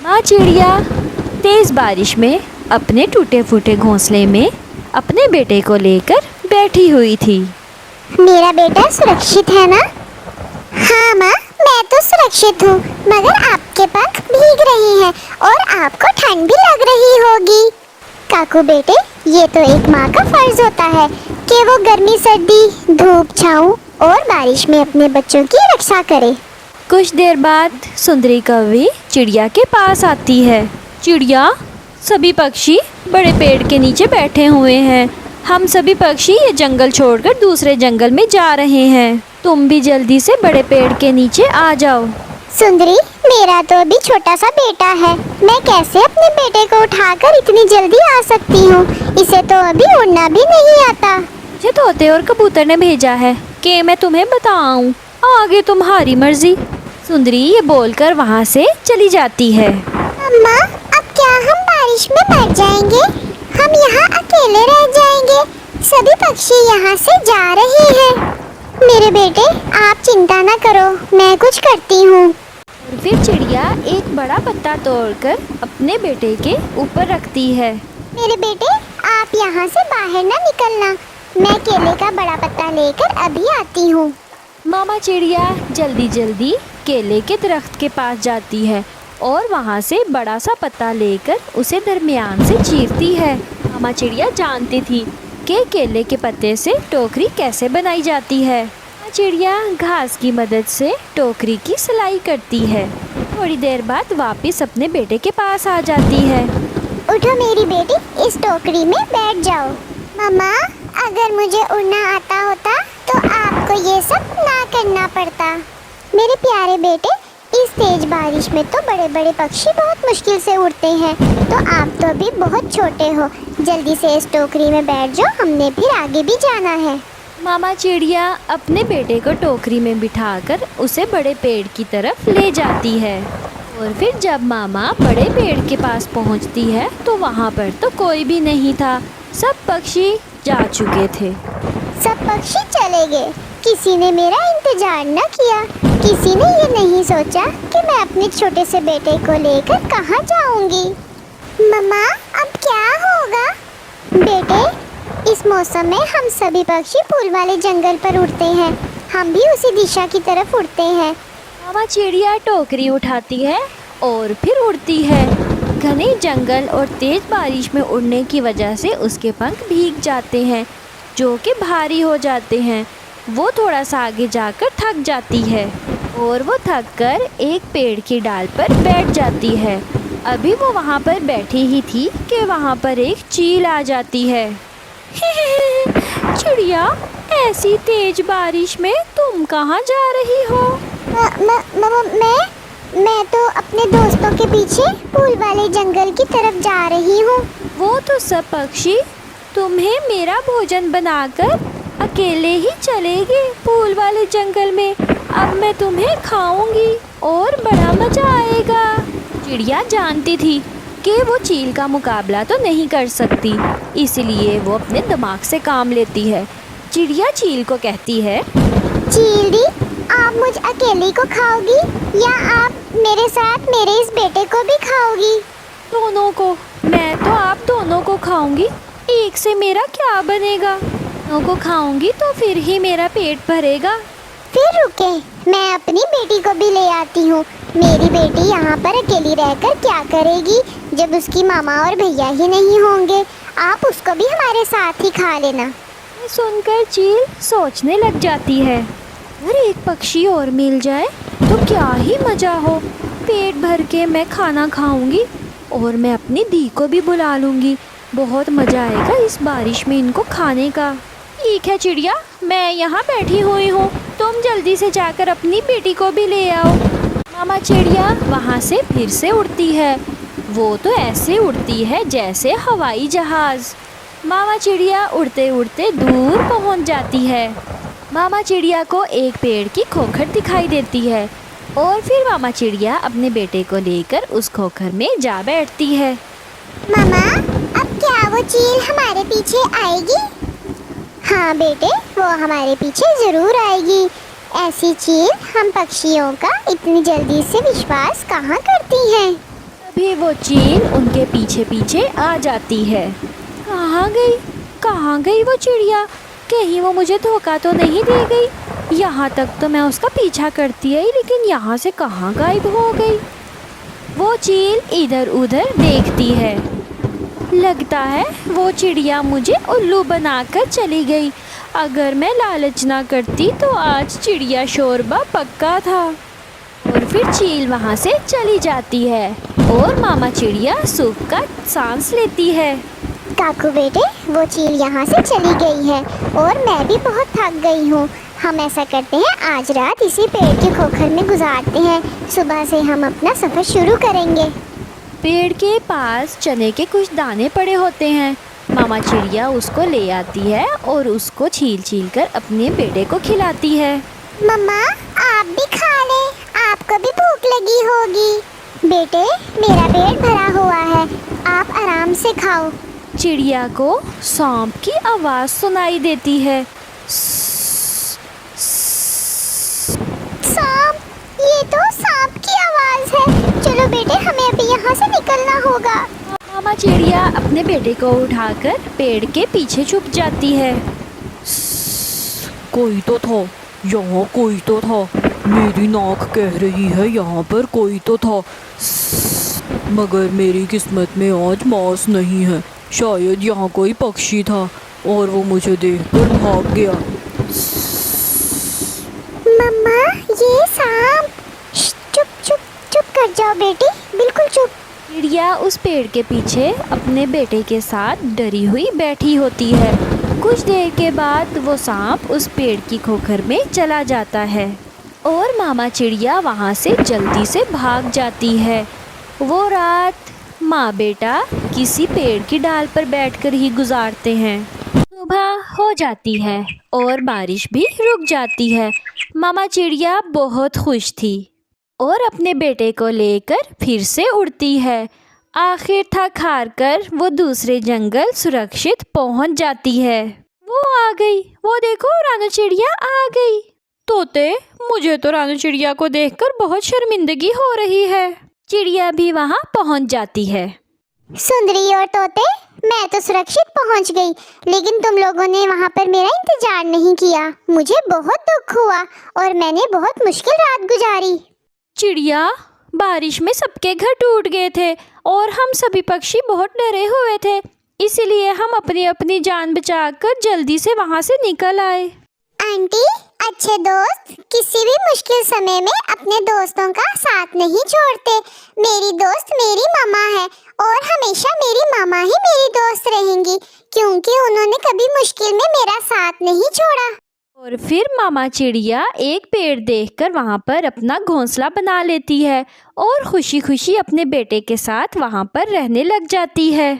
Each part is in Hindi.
माँ चिड़िया तेज बारिश में अपने टूटे फूटे घोंसले में अपने बेटे को लेकर बैठी हुई थी। मेरा बेटा सुरक्षित है ना? हाँ माँ, मैं तो सुरक्षित हूँ, मगर आपके पंख भीग रहे हैं और आपको ठंड भी लग रही होगी। काकू बेटे, ये तो एक माँ का फर्ज होता है कि वो गर्मी सर्दी धूप छाँव और बारिश में अपने बच्चों की रक्षा करे। कुछ देर बाद सुंदरी कौवी चिड़िया के पास आती है। चिड़िया, सभी पक्षी बड़े पेड़ के नीचे बैठे हुए हैं। हम सभी पक्षी ये जंगल छोड़कर दूसरे जंगल में जा रहे हैं। तुम भी जल्दी से बड़े पेड़ के नीचे आ जाओ। सुंदरी, मेरा तो अभी छोटा सा बेटा है, मैं कैसे अपने बेटे को उठाकर इतनी जल्दी आ सकती हूँ? इसे तो अभी उड़ना भी नहीं आता। मुझे तोते और कबूतर ने भेजा है कि मैं तुम्हें बताऊं, आगे तुम्हारी मर्जी। सुंदरी ये बोलकर वहाँ से चली जाती है। अम्मा, अब क्या हम बारिश में मर जाएंगे? हम यहाँ अकेले रह जाएंगे। सभी पक्षी यहाँ से जा रहे हैं। मेरे बेटे, आप चिंता न करो, मैं कुछ करती हूँ। और फिर चिड़िया एक बड़ा पत्ता तोड़कर अपने बेटे के ऊपर रखती है। मेरे बेटे, आप यहाँ से बाहर न निकलना, मैं केले का बड़ा पत्ता लेकर अभी आती हूँ। मामा चिड़िया जल्दी जल्दी केले के दरख्त के पास जाती है और वहाँ से बड़ा सा पत्ता लेकर उसे दरमियान से चीरती है। मामा चिड़िया जानती थी कि केले के पत्ते से टोकरी कैसे बनाई जाती है। मामा चिड़िया घास की मदद से टोकरी की सिलाई करती है। थोड़ी देर बाद वापस अपने बेटे के पास आ जाती है। उठो मेरी बेटी, इस टोकरी में बैठ जाओ। मम्मा, अगर मुझे उड़ना आता होता तो आपको ये सब ना करना पड़ता। मेरे प्यारे बेटे, इस तेज बारिश में तो बड़े बड़े पक्षी बहुत मुश्किल से उड़ते हैं, तो आप तो अभी बहुत छोटे हो। जल्दी से इस टोकरी में बैठ जाओ, हमने फिर आगे भी जाना है। मामा चिड़िया अपने बेटे को टोकरी में बिठाकर उसे बड़े पेड़ की तरफ ले जाती है। और फिर जब मामा बड़े पेड़ के पास पहुंचती है तो वहां पर तो कोई भी नहीं था। सब पक्षी जा चुके थे। सब पक्षी चले गए, किसी ने मेरा इंतजार न किया। किसी ने ये नहीं सोचा कि मैं अपने छोटे से बेटे को लेकर कहाँ जाऊंगी। मम्मा, अब क्या होगा? बेटे, इस मौसम में हम सभी पक्षी फूल वाले जंगल पर उड़ते हैं, हम भी उसी दिशा की तरफ उड़ते हैं। मामा चिड़िया टोकरी उठाती है और फिर उड़ती है। घने जंगल और तेज बारिश में उड़ने की वजह से उसके पंख भीग जाते हैं, जो कि भारी हो जाते हैं। वो थोड़ा सा आगे जाकर थक जाती है और वो थक कर एक पेड़ की डाल पर बैठ जाती है। अभी वो वहाँ पर बैठी ही थी कि वहाँ पर एक चील आ जाती है। चिड़िया, ऐसी तेज बारिश में तुम कहाँ जा रही हो? मैं तो अपने दोस्तों के पीछे फूल वाले जंगल की तरफ जा रही हूँ। वो तो सब पक्षी तुम्हें मेरा भोजन बनाकर अकेले ही चले गए फूल वाले जंगल में। अब मैं तुम्हें खाऊंगी और बड़ा मजा आएगा। चिड़िया जानती थी कि वो चील का मुकाबला तो नहीं कर सकती, इसलिए वो अपने दिमाग से काम लेती है। चिड़िया चील को कहती है, चील, आप मुझ अकेली को खाओगी या आप मेरे साथ मेरे इस बेटे को भी खाओगी? दोनों को। मैं तो आप दोनों को खाऊंगी, एक से मेरा क्या बनेगा? दोनों को खाऊंगी तो फिर ही मेरा पेट भरेगा। फिर रुके, मैं अपनी बेटी को भी ले आती हूँ। मेरी बेटी यहाँ पर अकेली रहकर क्या करेगी जब उसकी मामा और भैया ही नहीं होंगे? आप उसको भी हमारे साथ ही खा लेना। सुनकर चील सोचने लग जाती है, अगर एक पक्षी और मिल जाए तो क्या ही मजा हो। पेट भर के मैं खाना खाऊंगी और मैं अपनी दी को भी बुला लूँगी। बहुत मज़ा आएगा इस बारिश में इनको खाने का। ठीक है चिड़िया, मैं यहाँ बैठी हुई हूँ, तुम जल्दी से जाकर अपनी बेटी को भी ले आओ। मामा चिड़िया वहाँ से फिर से उड़ती है। वो तो ऐसे उड़ती है जैसे हवाई जहाज़। मामा चिड़िया उड़ते उड़ते दूर पहुँच जाती है। मामा चिड़िया को एक पेड़ की खोखर दिखाई देती है और फिर मामा चिड़िया अपने बेटे को लेकर उस खोखर में जा बैठती है। मामा, अब क्या वो चील हमारे पीछे आएगी? हाँ बेटे, वो हमारे पीछे ज़रूर आएगी। ऐसी चील हम पक्षियों का इतनी जल्दी से विश्वास कहाँ करती हैं? तभी तभी वो चील उनके पीछे पीछे आ जाती है। कहाँ गई वो चिड़िया? कहीं वो मुझे धोखा तो नहीं दे गई? यहाँ तक तो मैं उसका पीछा करती आई, लेकिन यहाँ से कहाँ गायब हो गई? वो चील इधर उधर देखती है। लगता है वो चिड़िया मुझे उल्लू बनाकर चली गई। अगर मैं लालच ना करती तो आज चिड़िया शोरबा पक्का था। और फिर चील वहाँ से चली जाती है और मामा चिड़िया सुख का सांस लेती है। काकू बेटे, वो चील यहाँ से चली गई है और मैं भी बहुत थक गई हूँ। हम ऐसा करते हैं, आज रात इसी पेड़ के खोखर में गुजारते हैं। सुबह से हम अपना सफ़र शुरू करेंगे। पेड़ के पास चने के कुछ दाने पड़े होते हैं। मामा चिड़िया उसको ले आती है और उसको छील छील कर अपने बेटे को खिलाती है। मम्मा, आप भी खा लें, आपको भी भूख लगी होगी। बेटे, मेरा पेट भरा हुआ है, आप आराम से खाओ। चिड़िया को सांप की आवाज़ सुनाई देती है। सांप? ये तो सांप की आवाज़ है। चलो बेटे, हमें अभी यहाँ से निकलना होगा। मामा चिड़िया अपने बेटे को उठाकर पेड़ के पीछे छुप जाती है। कोई तो था, यहाँ कोई तो था। मेरी नाक कह रही है यहाँ पर कोई तो था, मगर मेरी किस्मत में आज मांस नहीं है। शायद यहाँ कोई पक्षी था और वो मुझे देखकर भाग गया। मम्मा, ये सांप। चुप चुप चुप कर जाओ बेटी, बिल्कुल चुप। चिड़िया उस पेड़ के पीछे अपने बेटे के साथ डरी हुई बैठी होती है। कुछ देर के बाद वो सांप उस पेड़ की खोखर में चला जाता है और मामा चिड़िया वहाँ से जल्दी से भाग जाती है। वो रात माँ बेटा किसी पेड़ की डाल पर बैठकर ही गुजारते हैं। सुबह हो जाती है और बारिश भी रुक जाती है। मामा चिड़िया बहुत खुश थी और अपने बेटे को लेकर फिर से उड़ती है। आखिर थक हार कर वो दूसरे जंगल सुरक्षित पहुंच जाती है। वो आ गई, वो देखो रानू चिड़िया आ गई। तोते, मुझे तो रानू चिड़िया को देखकर बहुत शर्मिंदगी हो रही है। चिड़िया भी वहां पहुंच जाती है। सुंदरी और तोते, मैं तो सुरक्षित पहुंच गई, लेकिन तुम लोगों ने वहां पर मेरा इंतजार नहीं किया। मुझे बहुत दुख हुआ और मैंने बहुत मुश्किल रात गुजारी। चिड़िया, बारिश में सबके घर टूट गए थे और हम सभी पक्षी बहुत डरे हुए थे, इसीलिए हम अपनी अपनी जान बचाकर जल्दी से वहां से निकल आए। आंटी, अच्छे दोस्त किसी भी मुश्किल समय में अपने दोस्तों का साथ नहीं छोड़ते। मेरी दोस्त मेरी मामा है और हमेशा मेरी मामा ही मेरी दोस्त रहेंगी, क्योंकि उन्होंने कभी मुश्किल में मेरा साथ नहीं छोड़ा। और फिर मामा चिड़िया एक पेड़ देखकर वहाँ पर अपना घोंसला बना लेती है और खुशी खुशी अपने बेटे के साथ वहाँ पर रहने लग जाती है।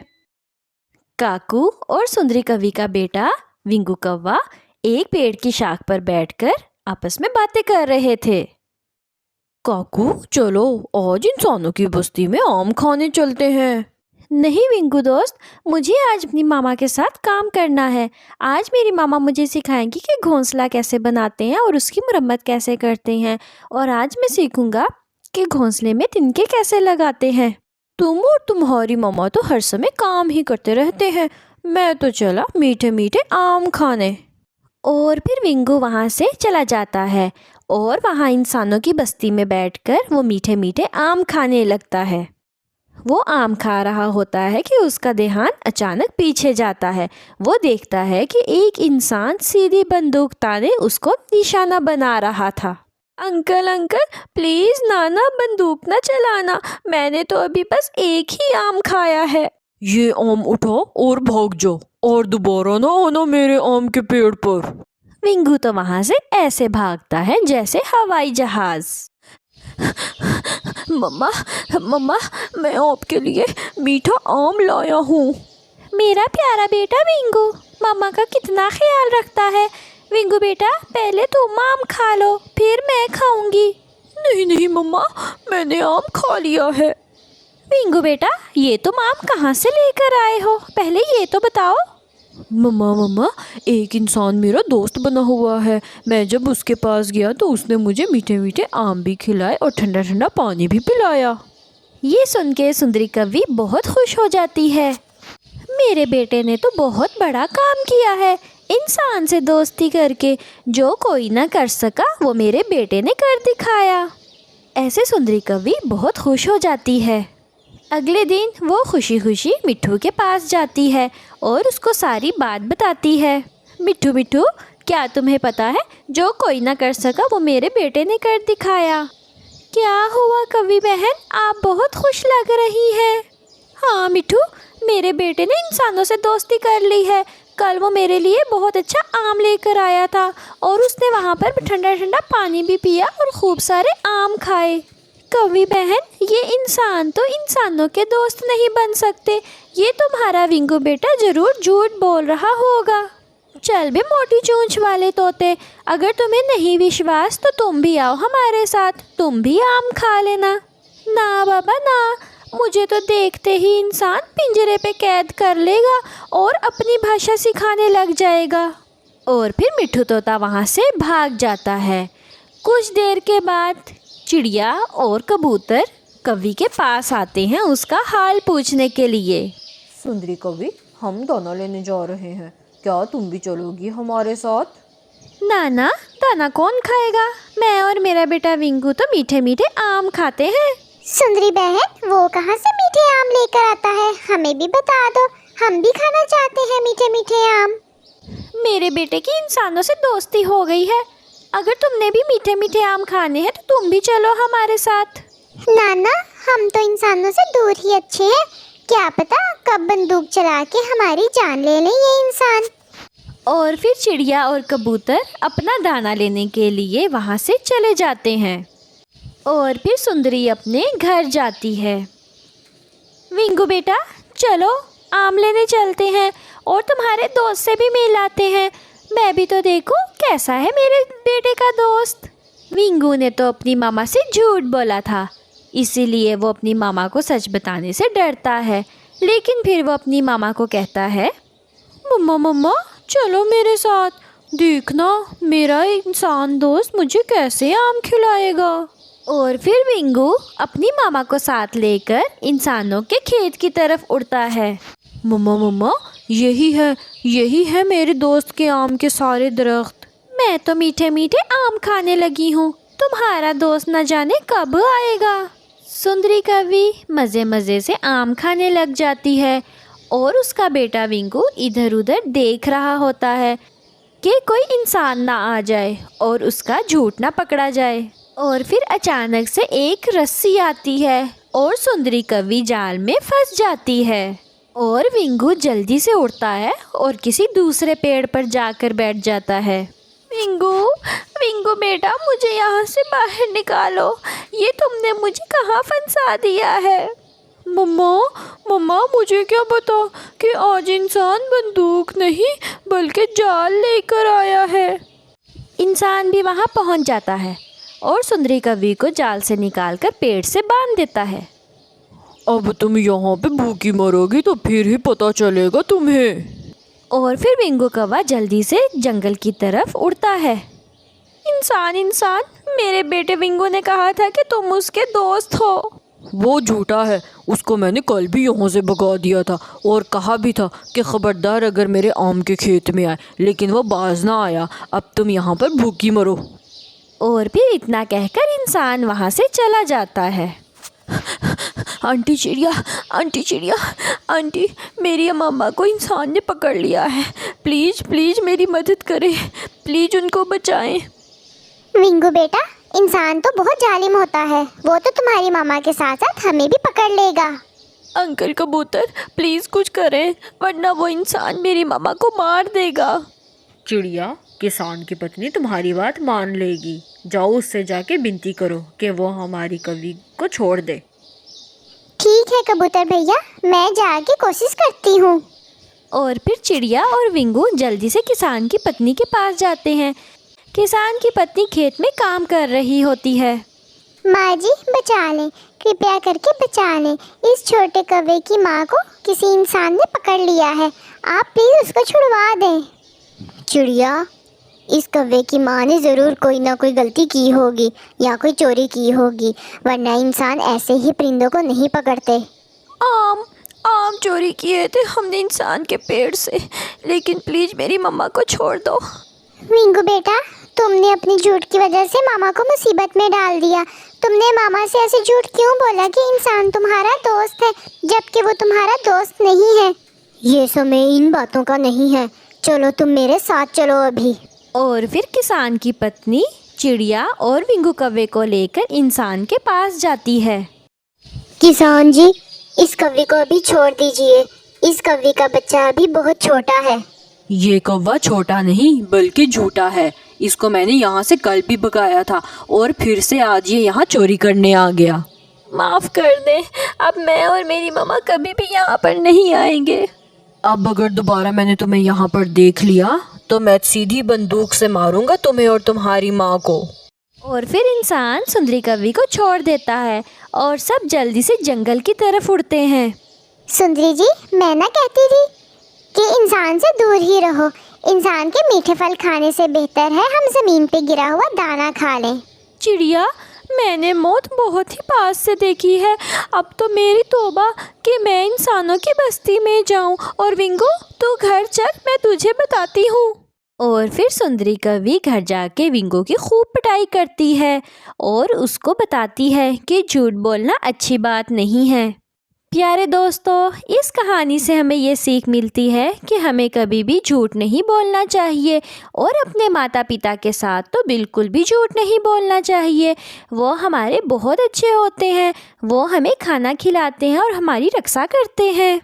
काकू और सुंदरी कवि का बेटा विंगू कौवा एक पेड़ की शाख पर बैठकर आपस में बातें कर रहे थे। काकू, चलो आज इंसानों की बस्ती में आम खाने चलते हैं। नहीं विंगू दोस्त, मुझे आज अपनी मामा के साथ काम करना है। आज मेरी मामा मुझे सिखाएंगी कि घोंसला कैसे बनाते हैं और उसकी मरम्मत कैसे करते हैं, और आज मैं सीखूंगा कि घोंसले में तिनके कैसे लगाते हैं। तुम और तुम्हारी मामा तो हर समय काम ही करते रहते हैं। मैं तो चला मीठे मीठे आम खाने। और फिर विंगू वहाँ से चला जाता है और वहाँ इंसानों की बस्ती में बैठकर वो मीठे मीठे आम खाने लगता है। वो आम खा रहा होता है कि उसका ध्यान अचानक पीछे जाता है। वो देखता है कि एक इंसान सीधी बंदूक ताने उसको निशाना बना रहा था। अंकल अंकल, प्लीज नाना बंदूक ना चलाना, मैंने तो अभी बस एक ही आम खाया है। ये आम उठाओ और भाग जाओ और दोबारा ना आना मेरे आम के पेड़ पर। विंगू तो वहाँ से ऐसे भागता है जैसे हवाई जहाज। मम्मा मम्मा, मैं आपके लिए मीठा आम लाया हूँ। मेरा प्यारा बेटा विंगू मम्मा का कितना ख्याल रखता है। विंगू बेटा, पहले तुम आम खा लो, फिर मैं खाऊंगी। नहीं नहीं मम्मा, मैंने आम खा लिया है। विंगू बेटा, ये तुम आम कहाँ से लेकर आए हो, पहले ये तो बताओ। मम्मा, एक इंसान मेरा दोस्त बना हुआ है। मैं जब उसके पास गया तो उसने मुझे मीठे मीठे आम भी खिलाए और ठंडा ठंडा पानी भी पिलाया। ये सुन के सुंदरी कवि बहुत खुश हो जाती है। मेरे बेटे ने तो बहुत बड़ा काम किया है, इंसान से दोस्ती करके। जो कोई ना कर सका वो मेरे बेटे ने कर दिखाया। ऐसे सुंदरी कवि बहुत खुश हो जाती है। अगले दिन वो खुशी खुशी मिट्ठू के पास जाती है और उसको सारी बात बताती है। मिट्ठू मिट्ठू, क्या तुम्हें पता है, जो कोई ना कर सका वो मेरे बेटे ने कर दिखाया। क्या हुआ कवि बहन, आप बहुत खुश लग रही हैं। हाँ मिट्ठू, मेरे बेटे ने इंसानों से दोस्ती कर ली है। कल वो मेरे लिए बहुत अच्छा आम लेकर आया था और उसने वहाँ पर ठंडा ठंडा पानी भी पिया और खूब सारे आम खाए। कवि बहन, ये इंसान तो इंसानों के दोस्त नहीं बन सकते। ये तुम्हारा विंगू बेटा ज़रूर झूठ बोल रहा होगा। चल बे मोटी चोंच वाले तोते, अगर तुम्हें नहीं विश्वास तो तुम भी आओ हमारे साथ, तुम भी आम खा लेना। ना बाबा ना, मुझे तो देखते ही इंसान पिंजरे पे कैद कर लेगा और अपनी भाषा सिखाने लग जाएगा। और फिर मिट्ठू तोता वहाँ से भाग जाता है। कुछ देर के बाद चिड़िया और कबूतर कवि के पास आते हैं उसका हाल पूछने के लिए। सुंदरी कवि, हम दाना लेने जा रहे हैं, क्या तुम भी चलोगी हमारे साथ? नाना, दाना कौन खाएगा? मैं और मेरा बेटा विंगू तो मीठे मीठे आम खाते हैं। सुंदरी बहन, वो कहाँ से मीठे आम लेकर आता है? हमें भी बता दो, हम भी खाना चाहते हैं मीठे मीठे आम। मेरे बेटे की इंसानों से दोस्ती हो गई है। अगर तुमने भी मीठे मीठे आम खाने हैं तो तुम भी चलो हमारे साथ। नाना, हम तो इंसानों से दूर ही अच्छे हैं। क्या पता कब बंदूक चला के हमारी जान ले लें ये इंसान। और फिर चिड़िया और कबूतर अपना दाना लेने के लिए वहाँ से चले जाते हैं। और फिर सुंदरी अपने घर जाती है। विंगू बेटा, चलो आम लेने चलते हैं और तुम्हारे दोस्त से भी मिल आते हैं। मैं भी तो देखूं कैसा है मेरे बेटे का दोस्त। विंगू ने तो अपनी मामा से झूठ बोला था, इसीलिए वो अपनी मामा को सच बताने से डरता है। लेकिन फिर वो अपनी मामा को कहता है, मम्मा मम्मा चलो मेरे साथ, देखना मेरा इंसान दोस्त मुझे कैसे आम खिलाएगा। और फिर विंगू अपनी मामा को साथ लेकर इंसानों के खेत की तरफ उड़ता है। मम्मा मम्मा, यही है मेरे दोस्त के आम के सारे दरख्त। मैं तो मीठे मीठे आम खाने लगी हूँ, तुम्हारा दोस्त न जाने कब आएगा। सुंदरी कवि मज़े मज़े से आम खाने लग जाती है और उसका बेटा विंगू इधर उधर देख रहा होता है कि कोई इंसान ना आ जाए और उसका झूठ ना पकड़ा जाए। और फिर अचानक से एक रस्सी आती है और सुंदरी कवि जाल में फंस जाती है। और विंगू जल्दी से उड़ता है और किसी दूसरे पेड़ पर जाकर बैठ जाता है। विंगू, विंगू बेटा, मुझे यहाँ से बाहर निकालो, ये तुमने मुझे कहाँ फंसा दिया है। मम्मा मुझे क्या पता कि आज इंसान बंदूक नहीं बल्कि जाल लेकर आया है। इंसान भी वहाँ पहुँच जाता है और सुंदरी कवि को जाल से निकालकर पेड़ से बांध देता है। अब तुम यहाँ पे भूखी मरोगी तो फिर ही पता चलेगा तुम्हें। और फिर विंगू कौवा जल्दी से जंगल की तरफ उड़ता है। इंसान, मेरे बेटे विंगू ने कहा था कि तुम उसके दोस्त हो। वो झूठा है, उसको मैंने कल भी यहाँ से भगा दिया था और कहा भी था कि खबरदार अगर मेरे आम के खेत में आए, लेकिन वो बाज ना आया। अब तुम यहाँ पर भूखी मरो। और फिर इतना कहकर इंसान वहाँ से चला जाता है। आंटी चिड़िया, आंटी, मेरी मम्मा को इंसान ने पकड़ लिया है। प्लीज़ मेरी मदद करें, प्लीज़ उनको बचाएं। विंगू बेटा, इंसान तो बहुत जालिम होता है, वो तो तुम्हारी मामा के साथ साथ हमें भी पकड़ लेगा। अंकल कबूतर, प्लीज़ कुछ करें, वरना वो इंसान मेरी मामा को मार देगा। चिड़िया, किसान की पत्नी तुम्हारी बात मान लेगी। जाओ उससे जाके विनती करो कि वो हमारी कवि को छोड़ दे। ठीक है कबूतर भैया, मैं जाके कोशिश करती हूँ। और फिर चिड़िया और विंगू जल्दी से किसान की पत्नी के पास जाते हैं। किसान की पत्नी खेत में काम कर रही होती है। माँ जी, बचा लें, कृपया करके बचा लें। इस छोटे कौवे की माँ को किसी इंसान ने पकड़ लिया है, आप प्लीज़ उसको छुड़वा दें। चिड़िया, इस कौवे की माँ ने ज़रूर कोई ना कोई गलती की होगी या कोई चोरी की होगी, वरना इंसान ऐसे ही परिंदों को नहीं पकड़ते। आम आम चोरी किए थे हमने इंसान के पेड़ से, लेकिन प्लीज़ मेरी मम्मा को छोड़ दो। विंगू बेटा, तुमने अपनी झूठ की वजह से मामा को मुसीबत में डाल दिया। तुमने मामा से ऐसे झूठ क्यों बोला कि इंसान तुम्हारा दोस्त है, जबकि वो तुम्हारा दोस्त नहीं है? ये समय इन बातों का नहीं है, चलो तुम मेरे साथ चलो अभी। और फिर किसान की पत्नी चिड़िया और विंगू कौवे को लेकर इंसान के पास जाती है। किसान जी, इस कौवे को अभी छोड़ दीजिए, इस कौवे का बच्चा अभी बहुत छोटा है। ये कौवा छोटा नहीं बल्कि झूठा है। इसको मैंने यहाँ से कल भी भगाया था और फिर से आज ये यहाँ चोरी करने आ गया। माफ़ कर दें, अब मैं और मेरी मम्मा कभी भी यहाँ पर नहीं आएंगे। अब अगर दोबारा मैंने तुम्हें यहाँ पर देख लिया तो मैं सीधी बंदूक से मारूंगा तुम्हें और तुम्हारी माँ को। और फिर इंसान सुंदरी कौवे को छोड़ देता है और सब जल्दी से जंगल की तरफ उड़ते हैं। सुंदरी जी, मैं ना कहती थी कि इंसान से दूर ही रहो। इंसान के मीठे फल खाने से बेहतर है हम ज़मीन पे गिरा हुआ दाना खा लें। चिड़िया, मैंने मौत बहुत ही पास से देखी है। अब तो मेरी तौबा कि मैं इंसानों की बस्ती में जाऊं। और विंगू, तू घर चल, मैं तुझे बताती हूँ। और फिर सुंदरी कौवी घर जाके विंगू की खूब पिटाई करती है और उसको बताती है कि झूठ बोलना अच्छी बात नहीं है। प्यारे दोस्तों, इस कहानी से हमें ये सीख मिलती है कि हमें कभी भी झूठ नहीं बोलना चाहिए और अपने माता पिता के साथ तो बिल्कुल भी झूठ नहीं बोलना चाहिए। वो हमारे बहुत अच्छे होते हैं, वो हमें खाना खिलाते हैं और हमारी रक्षा करते हैं।